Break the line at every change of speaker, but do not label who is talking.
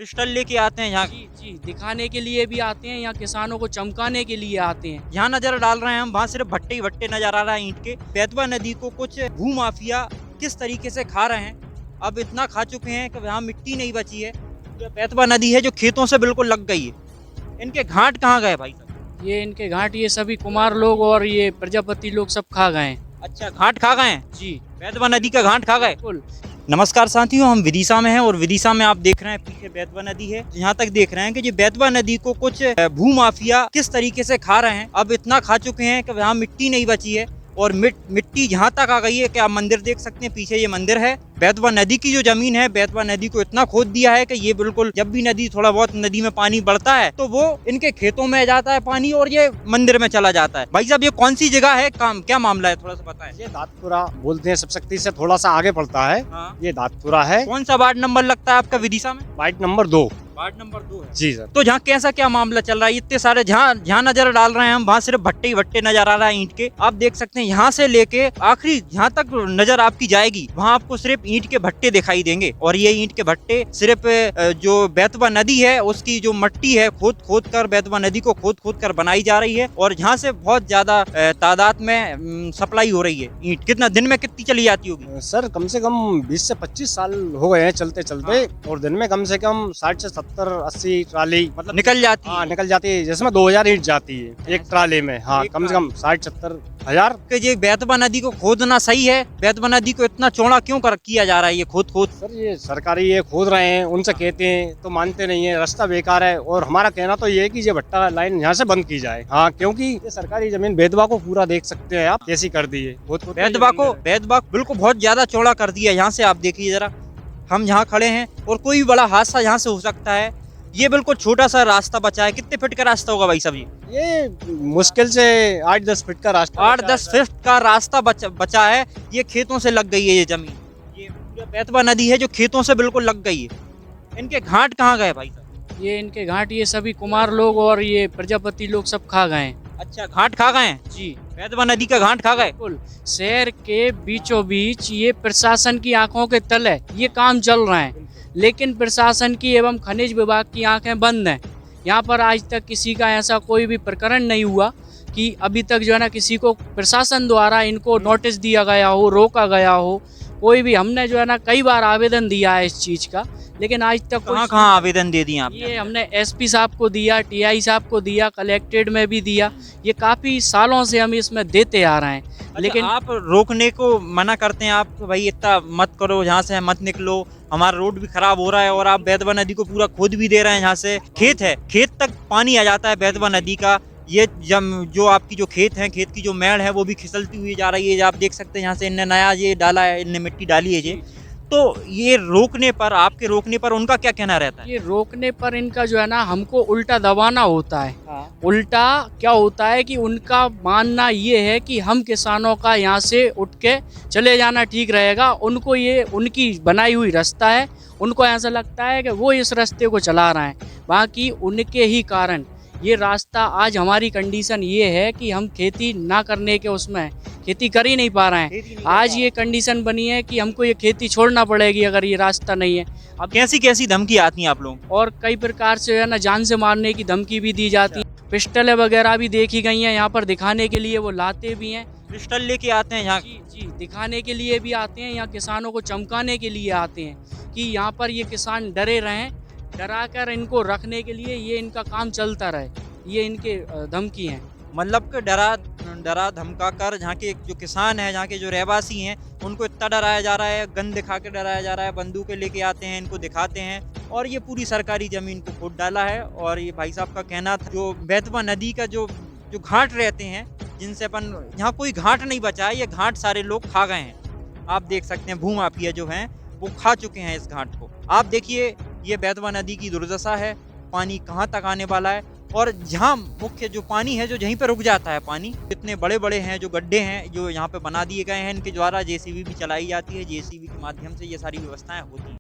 Crystal लेके आते हैं यहाँ।
जी, जी, दिखाने के लिए भी आते हैं, यहाँ किसानों को चमकाने के लिए आते हैं।
यहाँ नजर डाल रहे हैं हम, वहाँ सिर्फ भट्टे ही भट्टे नजर आ रहा है ईंट के। बेतवा नदी को कुछ भूमाफिया किस तरीके से खा रहे हैं, अब इतना खा चुके हैं कि यहाँ मिट्टी नहीं बची है। जो बेतवा नदी है जो खेतों से बिल्कुल लग गई है। इनके घाट कहाँ गए भाई साहब?
ये इनके घाट ये सभी कुमार लोग और ये प्रजापति लोग सब खा गए हैं।
अच्छा, घाट खा गए हैं,
जी,
बेतवा नदी का घाट खा गए।
बिल्कुल।
नमस्कार साथियों, हम विदिशा में हैं और विदिशा में आप देख रहे हैं पीछे बेतवा नदी है। यहाँ तक देख रहे हैं कि ये बेतवा नदी को कुछ भूमाफिया किस तरीके से खा रहे हैं, अब इतना खा चुके हैं कि यहाँ मिट्टी नहीं बची है और मिट्टी यहाँ तक आ गई है कि आप मंदिर देख सकते हैं। पीछे ये मंदिर है। बेतवा नदी की जो जमीन है, बेतवा नदी को इतना खोद दिया है कि ये बिल्कुल, जब भी नदी थोड़ा बहुत नदी में पानी बढ़ता है तो वो इनके खेतों में जाता है पानी और ये मंदिर में चला जाता है। भाई साहब, ये कौन सी जगह है, क्या मामला है, थोड़ा सा बताएं।
ये दातपुरा बोलते हैं, सबशक्ति से थोड़ा सा आगे पड़ता है।
हाँ।
ये दातपुरा है।
कौन सा वार्ड नंबर लगता है आपका विदिशा में?
Ward number 2।
वार्ड नंबर 2 है
जी सर।
तो जहाँ कैसा क्या मामला चल रहा है? इतने सारे जहाँ नजर डाल रहे हैं हम, वहाँ सिर्फ भट्टे ही भट्टे नजर आ रहा है ईंट के। आप देख सकते हैं यहाँ से लेके आखिरी जहाँ तक नजर आपकी जाएगी वहाँ आपको सिर्फ ईंट के भट्टे दिखाई देंगे। और ये ईंट के भट्टे सिर्फ जो बेतवा नदी है उसकी जो मिट्टी है खोद कर, बेतवा नदी को खोद कर बनाई जा रही है। और यहाँ से बहुत ज्यादा तादाद में सप्लाई हो रही है ईंट। कितना दिन में कितनी चली जाती होगी
सर? कम से कम 20 से 25 साल हो गए हैं चलते चलते। और दिन में कम से कम 60 से 70-80 ट्राली मतलब
निकल जाती है?
हाँ, निकल जाती है, जिसमें 2000 ईंट जाती है एक ट्राले में। हाँ, कम से कम 60-70 हजार।
ये बेतवा नदी को खोदना सही है? बेतवा नदी को इतना चौड़ा क्यों किया जा रहा है ये खोद?
सर ये सरकारी ये खोद रहे हैं, उनसे कहते हैं तो मानते नहीं है, रास्ता बेकार है। और हमारा कहना तो ये है कि ये भट्टा लाइन यहाँ से बंद की जाए। हाँ, क्योंकि ये सरकारी जमीन बेतवा को पूरा देख सकते हैं आप, कैसी कर दी है
बेतवा बिल्कुल बहुत ज्यादा चौड़ा कर दिया। यहाँ से आप देखिए जरा, हम यहाँ खड़े हैं और कोई भी बड़ा हादसा यहाँ से हो सकता है। ये बिल्कुल छोटा सा रास्ता बचा है। कितने फीट का रास्ता होगा भाई साहब?
ये मुश्किल से 8-10 फीट का रास्ता,
8-10 फीट का रास्ता बचा है। ये खेतों से लग गई है ये जमीन। ये पूरा बेतवा नदी है जो खेतों से बिल्कुल लग गई है। इनके घाट कहाँ गए भाई साहब?
ये इनके घाट ये सभी कुमार लोग और ये प्रजापति लोग सब खा गए हैं।
अच्छा, घाट खा गए हैं?
जी,
बेतवा नदी का घाट खा गए।
बिल्कुल। शहर के बीचों बीच ये प्रशासन की आंखों के तले ये काम चल रहे हैं, लेकिन प्रशासन की एवं खनिज विभाग की आंखें बंद हैं। यहाँ पर आज तक किसी का ऐसा कोई भी प्रकरण नहीं हुआ कि अभी तक जो है ना किसी को प्रशासन द्वारा इनको नोटिस दिया गया हो, रोका गया हो। कोई भी, हमने जो है ना कई बार आवेदन दिया है इस चीज़ का, लेकिन आज तक
कहाँ आवेदन दे दिए आपने?
ये हमने एसपी साहब को दिया, टीआई साहब को दिया, कलेक्टेड में भी दिया। ये काफ़ी सालों से हम इसमें देते आ रहे हैं।
लेकिन आप रोकने को मना करते हैं, आप भाई इतना मत करो, यहाँ से मत निकलो, हमारा रोड भी खराब हो रहा है। और आप बेतवा नदी को पूरा खोद भी दे रहे हैं। यहाँ से खेत है, खेत तक पानी आ जाता है बेतवा नदी का। ये जो आपकी जो खेत है, खेत की जो मेड़ है वो भी खिसलती हुई जा रही है। आप देख सकते हैं यहाँ से इनने नया ये डाला है, इनने मिट्टी डाली है ये। तो ये रोकने पर, आपके रोकने पर उनका क्या कहना रहता है?
ये रोकने पर इनका जो है ना हमको उल्टा दबाना होता है।
हाँ।
उल्टा क्या होता है कि उनका मानना ये है कि हम किसानों का यहाँ से उठ के चले जाना ठीक रहेगा। उनको ये उनकी बनाई हुई रास्ता है, उनको ऐसा लगता है कि वो इस रास्ते को चला रहे हैं। बाकी उनके ही कारण ये रास्ता, आज हमारी कंडीशन ये है कि हम खेती ना करने के उसमें खेती कर ही नहीं पा रहे हैं। आज ये कंडीशन बनी है कि हमको ये खेती छोड़ना पड़ेगी अगर ये रास्ता नहीं है।
अब कैसी धमकी आती है आप लोगों को?
और कई प्रकार से है ना जान से मारने की धमकी भी दी जाती है। पिस्टलें वगैरह भी देखी गई हैं यहाँ पर, दिखाने के लिए वो लाते भी हैं।
पिस्टल लेके आते हैं यहाँ?
जी, जी, दिखाने के लिए भी आते हैं, यहाँ किसानों को चमकाने के लिए आते हैं कि यहाँ पर ये किसान डरे रहें, डरा कर इनको रखने के लिए ये इनका काम चलता रहे। ये इनके धमकी हैं।
मतलब कि डरा धमका कर जहाँ के जो किसान है, जहाँ के जो रहवासी हैं, उनको इतना डराया जा रहा है, गन दिखा के डराया जा रहा है, बंदूकें लेके आते हैं, इनको दिखाते हैं। और ये पूरी सरकारी जमीन को खोद डाला है। और ये भाई साहब का कहना था, जो बेतवा नदी का जो घाट रहते हैं, जिनसे अपन, यहाँ कोई घाट नहीं बचा है, ये घाट सारे लोग खा गए हैं। आप देख सकते हैं भूमाफिया जो हैं वो खा चुके हैं इस घाट को। आप देखिए, ये बेतवा नदी की दुर्दशा है। पानी कहाँ तक आने वाला है। और जहाँ मुख्य जो पानी है, जो यहीं पे रुक जाता है पानी, इतने बड़े बड़े हैं जो गड्ढे हैं जो यहाँ पे बना दिए गए हैं, इनके द्वारा जेसीबी भी चलाई जाती है। जेसीबी के माध्यम से ये सारी व्यवस्थाएं होती हैं।